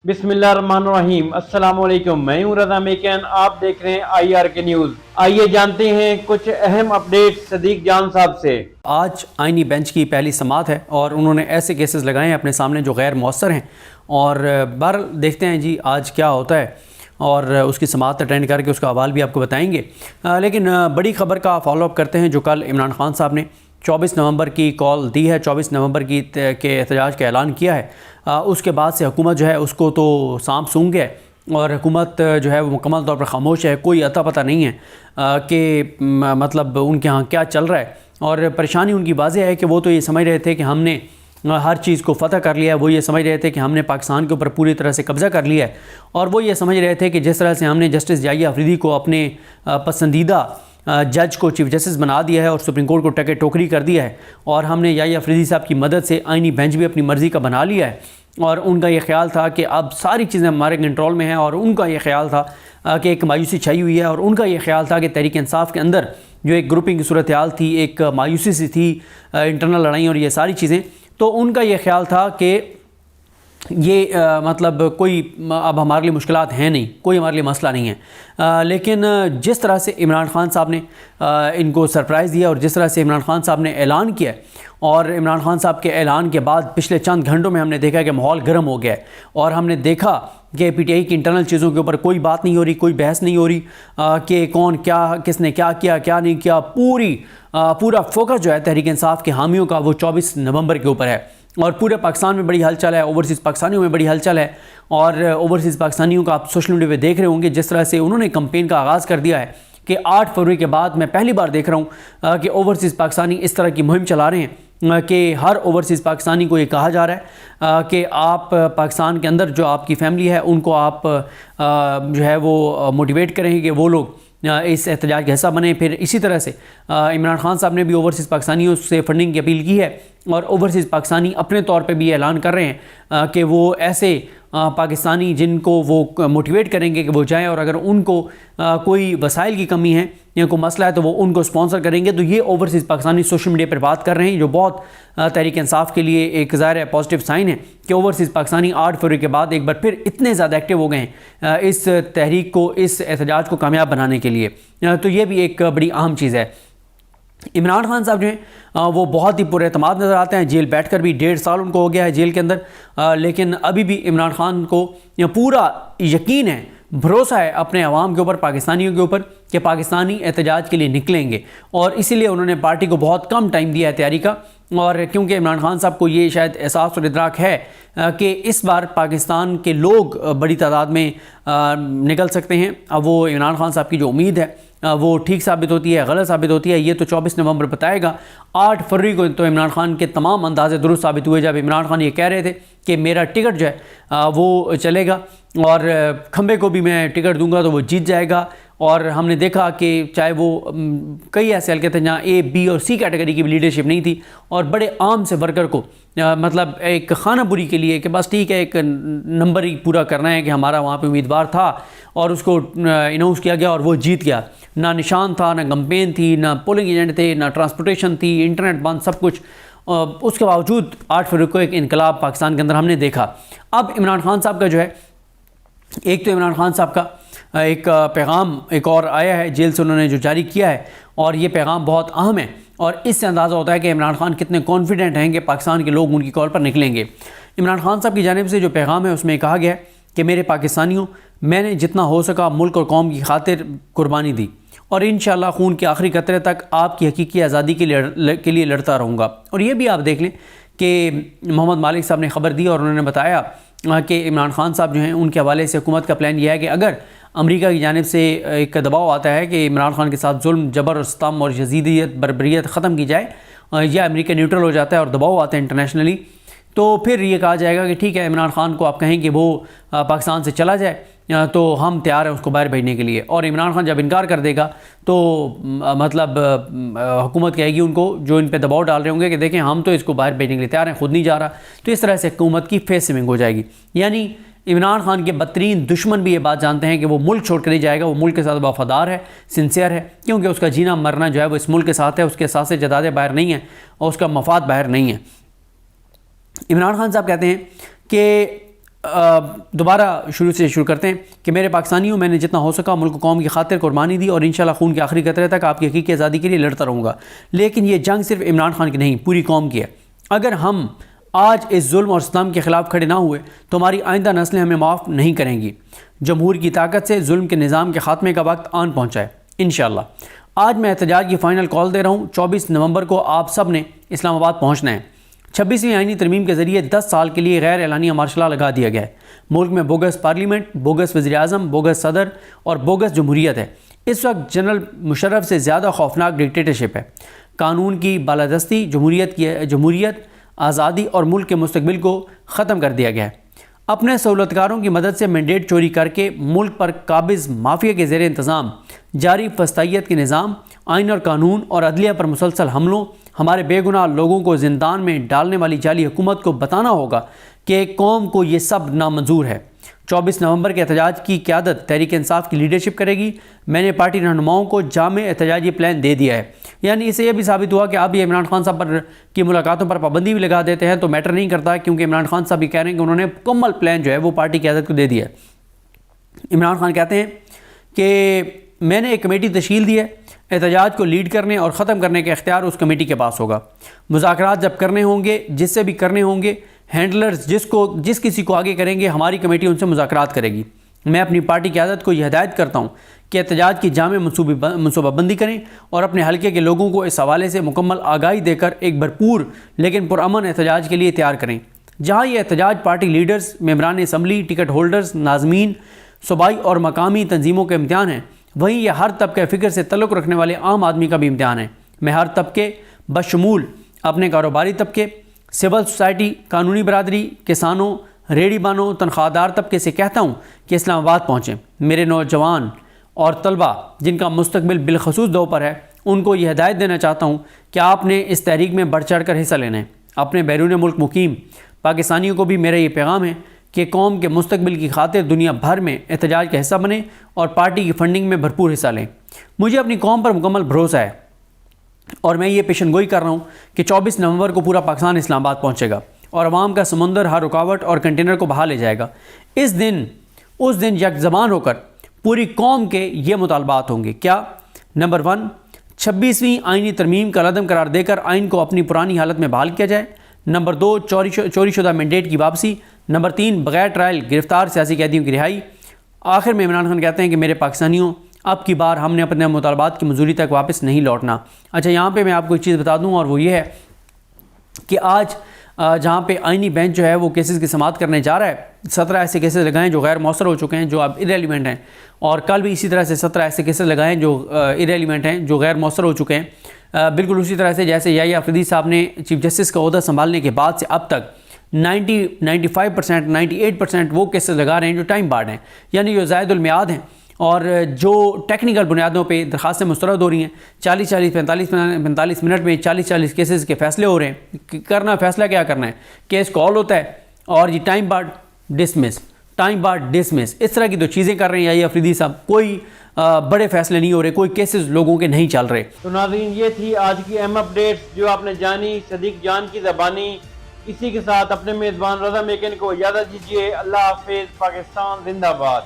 बिस्मिल्लाहिर्रहमानिर्रहीम। अस्सलाम वालेकुम। मैं हूं रज़ा मेकन, आप देख रहे हैं IR के न्यूज़। आइए जानते हैं कुछ अहम अपडेट सदीक जान साहब से। आज आईनी बेंच की पहली समाअत है और उन्होंने ऐसे केसेस लगाए हैं अपने सामने जो गैर मौसर हैं और बहरहाल देखते हैं जी आज क्या होता है और उसकी समाअत अटेंड करके उसका अहवाल भी आपको बताएंगे। लेकिन बड़ी ख़बर का फॉलोअप करते हैं जो कल इमरान खान साहब ने 24 नवंबर की कॉल दी है, 24 नवंबर की के एहतजाज का ऐलान किया है। उसके बाद से हुकूमत जो है उसको तो सांप सूंघ गया और हुकूमत जो है वो मुकम्मल तौर पर खामोश है। कोई अता पता नहीं है कि मतलब उनके यहाँ क्या चल रहा है और परेशानी उनकी वाज़ेह है कि वो तो ये समझ रहे थे कि हमने हर चीज़ को फ़तह कर लिया है। वो ये समझ रहे थे कि हमने पाकिस्तान के ऊपर पूरी तरह से कब्ज़ा कर लिया है और वो ये समझ रहे थे कि जिस तरह से हमने जस्टिस जाहिया अफरीदी को अपने पसंदीदा जज को चीफ जस्टिस बना दिया है और सुप्रीम कोर्ट को टके टोकरी कर दिया है और हमने जाहिया अफरीदी साहब की मदद से आईनी बेंच भी अपनी मर्ज़ी का बना लिया है और उनका ये ख्याल था कि अब सारी चीज़ें हमारे कंट्रोल में हैं और उनका ये ख्याल था कि एक मायूसी छाई हुई है और उनका ये ख्याल था कि तहरीक इंसाफ के अंदर जो एक ग्रुपिंग की सूरत हाल थी, एक मायूसी सी थी, इंटरनल लड़ाई और ये सारी चीज़ें, तो उनका ये ख्याल था कि ये मतलब कोई अब हमारे लिए मुश्किलात हैं नहीं, कोई हमारे लिए मसला नहीं है। लेकिन जिस तरह से इमरान खान साहब ने इनको सरप्राइज़ दिया और जिस तरह से इमरान खान साहब ने ऐलान किया और इमरान खान साहब के ऐलान के बाद पिछले चंद घंटों में हमने देखा कि माहौल गर्म हो गया है और हमने देखा कि PTI की इंटरनल चीज़ों के ऊपर कोई बात नहीं हो रही, कोई बहस नहीं हो रही कि कौन क्या, किसने क्या किया, क्या नहीं किया। पूरा फोकस जो है तहरीक इंसाफ के हामियों का वो 24 नवंबर के ऊपर है और पूरे पाकिस्तान में बड़ी हलचल है, ओवरसीज़ पाकिस्तानियों में बड़ी हलचल है और ओवरसीज़ पाकिस्तानियों का आप सोशल मीडिया पे देख रहे होंगे जिस तरह से उन्होंने कैंपेन का आगाज़ कर दिया है कि 8 फरवरी के बाद मैं पहली बार देख रहा हूँ कि ओवरसीज़ पाकिस्तानी इस तरह की मुहिम चला रहे हैं कि हर ओवरसीज़ पाकिस्तानी को ये कहा जा रहा है कि आप पाकिस्तान के अंदर जो आपकी फैमिली है उनको आप जो है वो मोटिवेट करें कि वो लोग इस एहतजाज का हिस्सा बने। फिर इसी तरह से इमरान खान साहब ने भी ओवरसीज़ पाकिस्तानियों से फंडिंग की अपील की है और ओवरसीज़ पाकिस्तानी अपने तौर पे भी ऐलान कर रहे हैं कि वो ऐसे पाकिस्तानी जिनको वो मोटिवेट करेंगे कि वो जाएं और अगर उनको कोई वसाइल की कमी है या कोई मसला है तो वो उनको स्पॉन्सर करेंगे। तो ये ओवरसीज़ पाकिस्तानी सोशल मीडिया पर बात कर रहे हैं जो बहुत तहरीक इंसाफ के लिए एक ज़ाहिर पॉजिटिव साइन है कि ओवरसीज़ पाकिस्तानी 8 फरवरी के बाद एक बार फिर इतने ज़्यादा एक्टिव हो गए हैं इस तहरीक को, इस एहतजाज को कामयाब बनाने के लिए। तो ये भी एक बड़ी अहम चीज़ है। इमरान खान साहब जो हैं वो बहुत ही पुरएतमाद नज़र आते हैं। जेल बैठकर भी 1.5 साल उनको हो गया है जेल के अंदर, लेकिन अभी भी इमरान खान को पूरा यकीन है, भरोसा है अपने अवाम के ऊपर, पाकिस्तानियों के ऊपर कि पाकिस्तानी एहतजाज के लिए निकलेंगे और इसीलिए उन्होंने पार्टी को बहुत कम टाइम दिया है तैयारी का। और क्योंकि इमरान खान साहब को ये शायद एहसास और इदराक है कि इस बार पाकिस्तान के लोग बड़ी तादाद में निकल सकते हैं। अब वो इमरान खान साहब की जो उम्मीद है वो ठीक साबित होती है, गलत साबित होती है, ये तो 24 नवंबर बताएगा। 8 फरवरी को तो इमरान खान के तमाम अंदाजे दुरुस्त साबित हुए जब इमरान खान ये कह रहे थे कि मेरा टिकट जो है वो चलेगा और खंबे को भी मैं टिकट दूंगा तो वो जीत जाएगा। और हमने देखा कि चाहे वो कई ऐसे हल्के थे जहाँ A, B और C कैटेगरी की भी लीडरशिप नहीं थी और बड़े आम से वर्कर को मतलब एक खाना बुरी के लिए कि बस ठीक है एक नंबर ही पूरा करना है कि हमारा वहाँ पे उम्मीदवार था और उसको अनाउंस किया गया और वो जीत गया। ना निशान था, ना कैंपेन थी, ना पोलिंग एजेंट थे, ना ट्रांसपोर्टेशन थी, इंटरनेट बंद, सब कुछ। उसके बावजूद 8 फरवरी को एक इनकलाब पाकिस्तान के अंदर हमने देखा। अब इमरान खान साहब का जो है, एक तो इमरान खान साहब का एक पैगाम एक और आया है जेल से, उन्होंने जो जारी किया है और ये पैगाम बहुत अहम है और इससे अंदाज़ा होता है कि इमरान खान कितने कॉन्फिडेंट हैं कि पाकिस्तान के लोग उनकी कॉल पर निकलेंगे। इमरान खान साहब की जानिब से जो पैगाम है उसमें कहा गया है कि मेरे पाकिस्तानियों, मैंने जितना हो सका मुल्क और कौम की खातिर कुर्बानी दी और इंशाअल्लाह खून के आखिरी कतरे तक आपकी हकीकी आज़ादी के लिए लड़ता रहूँगा। और ये भी आप देख लें कि मोहम्मद मालिक साहब ने ख़बर दी और उन्होंने बताया कि इमरान खान साहब जो हैं उनके हवाले से हुकूमत का प्लान यह है कि अगर अमेरिका की जानिब से एक दबाव आता है कि इमरान खान के साथ जुल्म, जबर और सितम और यजीदियत, बर्बरियत ख़त्म की जाए या अमेरिका न्यूट्रल हो जाता है और दबाव आता है इंटरनेशनली, तो फिर ये कहा जाएगा कि ठीक है इमरान खान को आप कहें कि वो पाकिस्तान से चला जाए तो हम तैयार हैं उसको बाहर भेजने के लिए। और इमरान खान जब इनकार कर देगा तो मतलब हुकूमत कहेगी उनको, जो इन पे दबाव डाल रहे होंगे, कि देखें हम तो इसको बाहर भेजने के लिए तैयार हैं, खुद नहीं जा रहा। तो इस तरह से हुकूमत की फेस स्विंग हो जाएगी। यानी इमरान खान के बदतरीन दुश्मन भी ये बात जानते हैं कि वो मुल्क छोड़ कर नहीं जाएगा, वो मुल्क के साथ वफादार है, सिंसियर है, क्योंकि उसका जीना मरना जो है वो इस मुल्क के साथ है, उसके साथ से जदादे बाहर नहीं है और उसका मफाद बाहर नहीं है। इमरान खान साहब कहते हैं कि दोबारा शुरू करते हैं कि मेरे पाकिस्तानियों, मैंने जितना हो सका मुल्क कौम की खातिर कुर्बानी दी और इंशाल्लाह खून के आखिरी कतरे तक आपकी हकीकी आज़ादी के लिए लड़ता रहूँगा। लेकिन ये जंग सिर्फ इमरान खान की नहीं, पूरी कौम की है। अगर हम आज इस जुल्म और सितम के ख़िलाफ़ खड़े ना हुए तो हमारी आइंदा नस्लें हमें माफ़ नहीं करेंगी। जमहूर की ताकत से जुल्म के निज़ाम के ख़ात्मे का वक्त आन पहुँचा है इंशाअल्लाह। आज मैं एहतजाज की फ़ाइनल कॉल दे रहा हूँ। 24 नवंबर को आप सब ने इस्लामाबाद पहुँचना है। 26वीं आईनी तरमीम के ज़रिए 10 साल के लिए गैर एलानिया मार्शल लॉ लगा दिया गया है। मुल्क में बोगस पार्लियामेंट, बोगस वज़ीर-ए-आज़म, बोगस सदर और बोगस जमहूरियत है। इस वक्त जनरल मुशर्रफ से ज़्यादा खौफनाक डिक्टेटरशिप है। कानून की बालादस्ती, जमहूरियत, आज़ादी और मुल्क के मुस्तकबिल को ख़त्म कर दिया गया है। अपने सहूलतकारों की मदद से मैंडेट चोरी करके मुल्क पर काबिज़ माफिया के ज़ेर इंतज़ाम जारी फस्तायत के निज़ाम, आइन और कानून और अदलिया पर मुसलसल हमलों, हमारे बेगुनाह लोगों को ज़िंदान में डालने वाली जाली हुकूमत को बताना होगा कि कौम को ये सब नामंजूर है। 24 नवंबर के एहतजाज की क़यादत तहरीक इंसाफ की लीडरशिप करेगी। मैंने पार्टी रहनुमाओं को जामे एहतजाजी प्लान दे दिया है। यानी इससे यह भी साबित हुआ कि अब ये इमरान खान साहब पर की मुलाकातों पर पाबंदी भी लगा देते हैं तो मैटर नहीं करता, क्योंकि इमरान खान साहब भी कह रहे हैं कि उन्होंने मुकम्मल प्लान जो है वो पार्टी की क़यादत को दे दिया है। इमरान खान कहते हैं कि मैंने एक कमेटी तश्कील दी है, एहतजाज को लीड करने और ख़त्म करने का इख्तियार उस कमेटी के पास होगा। मुज़ाकरात जब करने होंगे, जिससे भी करने होंगे, हैंडलर्स जिस किसी को आगे करेंगे, हमारी कमेटी उनसे मुज़ाकरात करेगी। मैं अपनी पार्टी की क़यादत को यह हिदायत करता हूँ कि एहतजाज की जामे मनसूबाबंदी करें और अपने हल्के के लोगों को इस हवाले से मुकम्मल आगाही देकर एक भरपूर लेकिन पुरअमन एहतजाज के लिए तैयार करें। जहाँ ये एहतजाज पार्टी लीडर्स, मेंबरान असम्बली, टिकट होल्डर्स, नाज़मीन, सूबाई और मकामी तंजीमों के इम्तिहान है, वहीं यह हर तबके फ़िक्र से तल्लुक़ रखने वाले आम आदमी का भी इम्तिहान है। मैं हर तबके बशमूल अपने कारोबारी तबके, सिविल सोसाइटी, कानूनी बरादरी, किसानों, रेडी बानों, तनख्वाहदार तबके से कहता हूँ कि इस्लामाबाद पहुँचें। मेरे नौजवान और तलबा जिनका मुस्तकबिल बिलखसूस दो पर है, उनको यह हिदायत देना चाहता हूँ कि आपने इस तहरीक में बढ़ चढ़ कर हिस्सा लेना है। अपने बैरून मुल्क मुकीम पाकिस्तानियों को भी मेरा ये पैगाम है कि कौम के मुस्तकबिल की खातिर दुनिया भर में एहतजाज का हिस्सा बने और पार्टी की फंडिंग में भरपूर हिस्सा लें। मुझे अपनी कौम पर मुकम्मल भरोसा है और मैं ये पेशनगोई कर रहा हूँ कि 24 नवंबर को पूरा पाकिस्तान इस्लामाबाद पहुँचेगा और अवाम का समुंदर हर रुकावट और कंटेनर को बहा ले जाएगा। उस दिन यकज़बान होकर पूरी कौम के ये मुतालबात होंगे। क्या? नंबर 1, 26वीं आइनी तरमीम का रद्द करार देकर आइन को अपनी पुरानी हालत में बहाल किया जाए। नंबर 2, चोरीशुदा मैंडेट की वापसी। नंबर 3, बगैर ट्रायल गिरफ्तार सियासी कैदियों की रिहाई। आखिर में इमरान खान कहते हैं कि मेरे पाकिस्तानियों, अब की बार हमने अपने मुतालबात की मंजूरी तक वापस नहीं लौटना। अच्छा, यहाँ पे मैं आपको एक चीज़ बता दूँ और वो ये है कि आज जहाँ पे आइनी बेंच जो है वो केसेस की समाअत करने जा रहा है, 17 ऐसे केसेस लगाएं जो गैर मौसर हो चुके हैं, जो अब इरेलीवेंट हैं, और कल भी इसी तरह से 17 ऐसे केसेस लगाएं जो इरेलीवेंट हैं, जो गैर मौसर हो चुके हैं। बिल्कुल उसी तरह से जैसे याहिया अफरीदी साहब ने चीफ जस्टिस का ओहदा संभालने के बाद से अब तक 95%, 98% वो केसेस लगा रहे हैं जो टाइम बार्ड हैं, यानी जो ज़ायदुल मियाद हैं और जो टेक्निकल बुनियादों पे दरखास्तें मुस्तरद हो रही हैं। 45 मिनट में 40 केसेस के फैसले हो रहे हैं। करना फैसला क्या करना है, केस कॉल होता है और ये टाइम बार्ड डिसमिस, इस तरह की तो चीज़ें कर रहे हैं याहिया अफरीदी साहब। कोई बड़े फैसले नहीं हो रहे, कोई केसेस लोगों के नहीं चल रहे। तो नाज़रीन, ये थी आज की अहम अपडेट्स जो आपने जानी सदीक जान की ज़बानी। इसी के साथ अपने मेज़बान रज़ा मेकन को इजाज़त दीजिए। अल्लाह हाफ़िज़। पाकिस्तान जिंदाबाद।